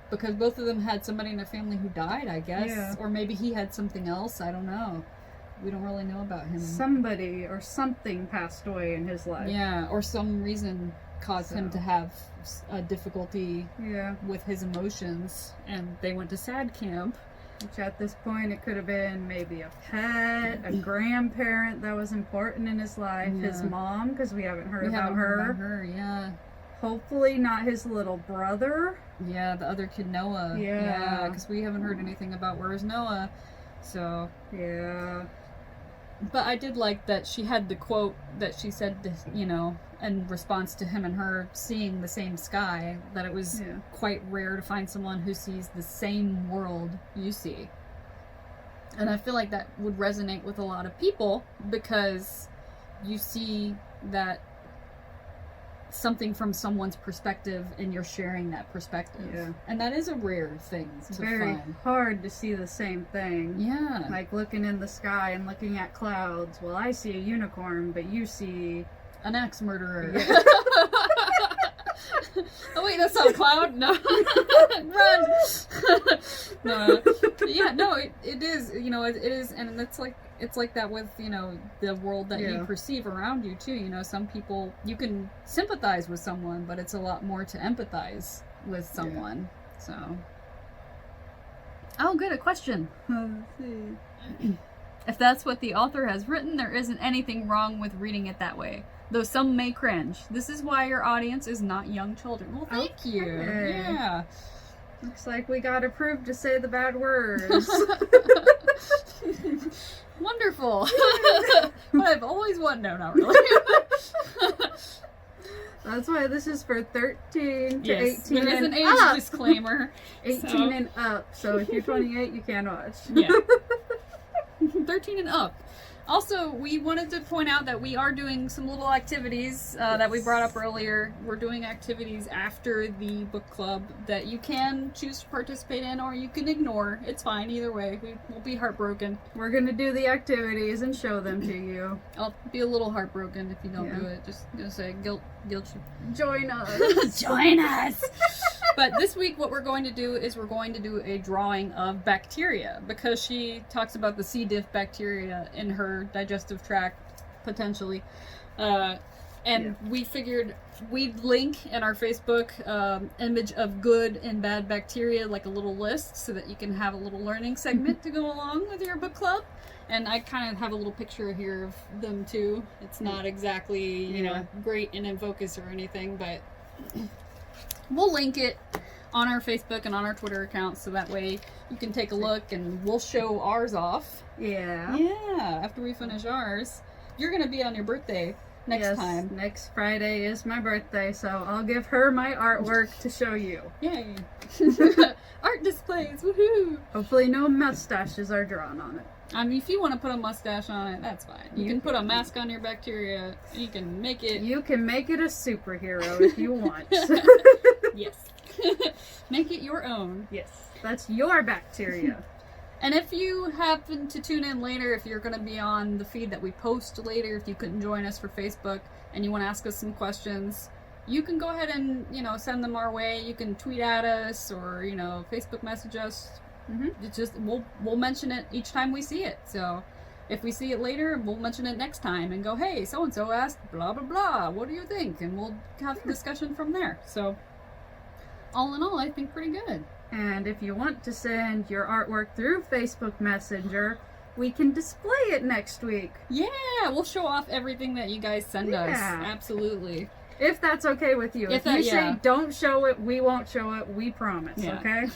because both of them had somebody in their family who died, I guess, or maybe he had something else. I don't know. We don't really know about him. Somebody or something passed away in his life. Yeah, or some reason caused him to have a difficulty with his emotions, and they went to SAD camp. Which at this point it could have been maybe a pet, a grandparent that was important in his life, his mom, because we haven't heard about her. Yeah. Hopefully not his little brother. Yeah, the other kid, Noah. Yeah, because we haven't heard anything about where's Noah. So. Yeah. But I did like that she had the quote that she said, in response to him and her seeing the same sky, that it was quite rare to find someone who sees the same world you see. And I feel like that would resonate with a lot of people, because you see that something from someone's perspective and you're sharing that perspective. Yeah. And that is a rare thing to very find. Hard to see the same thing. Yeah. Like looking in the sky and looking at clouds. Well, I see a unicorn, but you see an axe murderer. Yeah. Oh wait, that's not a cloud? No. Run! No. Yeah, no, it is, it is, and it's like that with, the world that you perceive around you too. Some people, you can sympathize with someone, but it's a lot more to empathize with someone. So. Oh, good, a question. Let's see. If that's what the author has written, there isn't anything wrong with reading it that way, though some may cringe. This is why your audience is not young children. Well, thank you. Yeah. Looks like we got approved to say the bad words. Wonderful. What I've always wanted. No, not really. That's why this is for 13 to 18 it is and an age up. Disclaimer. 18 and up. So if you're 28, you can watch. Yeah. 13 and up. Also, we wanted to point out that we are doing some little activities that we brought up earlier. We're doing activities after the book club that you can choose to participate in, or you can ignore. It's fine either way. We'll be heartbroken. We're going to do the activities and show them to you. I'll be a little heartbroken if you don't do it. Just gonna say guilt you. Join us. Join us. But this week what we're going to do is we're going to do a drawing of bacteria, because she talks about the C. diff bacteria in her digestive tract, potentially. And we figured we'd link in our Facebook image of good and bad bacteria, like a little list, so that you can have a little learning segment to go along with your book club. And I kind of have a little picture here of them too. It's not exactly, you know, great and in focus or anything, but we'll link it on our Facebook and on our Twitter account, so that way you can take a look, and we'll show ours off. Yeah. Yeah, after we finish ours. You're going to be on your birthday next time. Next Friday is my birthday, so I'll give her my artwork to show you. Yay. Art displays, woohoo! Hopefully no mustaches are drawn on it. I mean, if you want to put a mustache on it, that's fine. You can put a mask on your bacteria, and you can make it... You can make it a superhero if you want. Yes. Make it your own. Yes. That's your bacteria. And if you happen to tune in later, if you're going to be on the feed that we post later, if you couldn't join us for Facebook and you want to ask us some questions, you can go ahead and, you know, send them our way. You can tweet at us or, you know, Facebook message us. It's just, we'll mention it each time we see it. So if we see it later, we'll mention it next time and go, hey, so-and-so asked blah, blah, blah. What do you think? And we'll have a discussion from there. So all in all, I think pretty good. And if you want to send your artwork through Facebook Messenger, we can display it next week. Yeah, we'll show off everything that you guys send us. Absolutely. If that's okay with you. If you say don't show it, we won't show it. We promise, okay?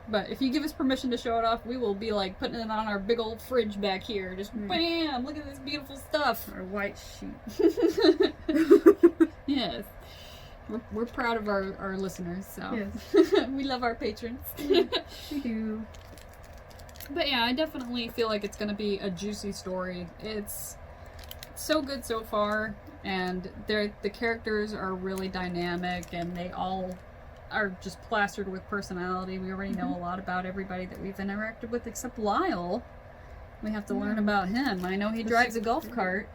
But if you give us permission to show it off, we will be like putting it on our big old fridge back here. Just bam, look at this beautiful stuff. Our white sheet. Yes. We're proud of our listeners, so yes. We love our patrons. We do. But yeah, I definitely feel like it's going to be a juicy story. It's so good so far, and the characters are really dynamic, and they all are just plastered with personality. We already know a lot about everybody that we've interacted with, except Lyle. We have to learn about him. I know he drives a golf cart.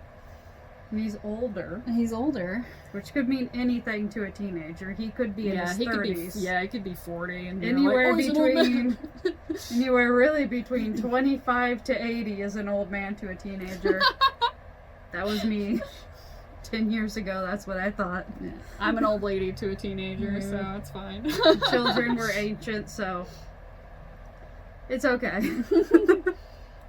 And he's older. He's older. Which could mean anything to a teenager. He could be in his 30s. He could be 40. And anywhere like, between... anywhere really between 25 to 80 is an old man to a teenager. That was me. 10 years ago, that's what I thought. Yeah. I'm an old lady to a teenager, so it's fine. Children were ancient, so... It's okay.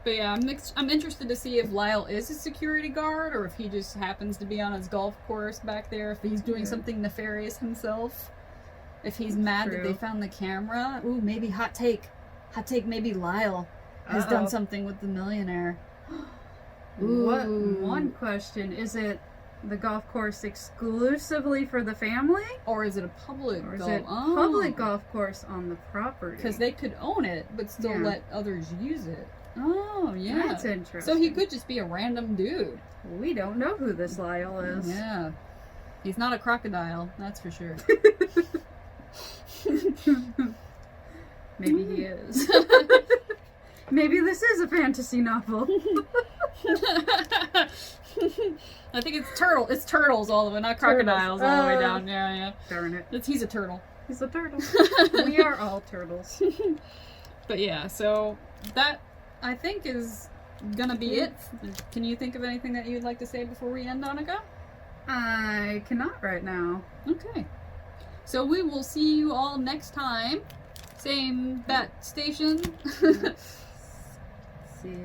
But yeah, I'm interested to see if Lyle is a security guard or if he just happens to be on his golf course back there, if he's doing something nefarious himself. If he's mad that they found the camera. Ooh, maybe hot take. Hot take, maybe Lyle has done something with the millionaire. Ooh. One question, is it the golf course exclusively for the family? Or is it a public public golf course on the property? Because they could own it, but still let others use it. Oh, yeah. That's interesting. So he could just be a random dude. We don't know who this Lyle is. Yeah. He's not a crocodile, that's for sure. Maybe he is. Maybe this is a fantasy novel. I think it's turtle. It's turtles all the way, not crocodiles all the way down. Yeah. Darn it. He's a turtle. He's a turtle. We are all turtles. But yeah, so that I think is gonna be it. Can you think of anything that you'd like to say before we end, Annika? I cannot right now. Okay. So we will see you all next time. Same bat station. See.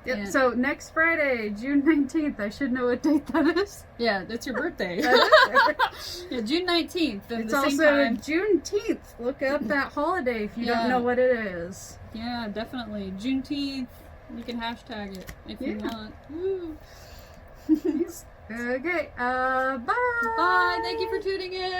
Yep, so next Friday, June 19th. I should know what date that is. Yeah, that's your birthday. Yeah, June 19th. It's also Juneteenth. Look up that holiday if you don't know what it is. Yeah, definitely. Juneteenth. You can hashtag it if you want. Woo. Okay, bye! Bye! Thank you for tuning in!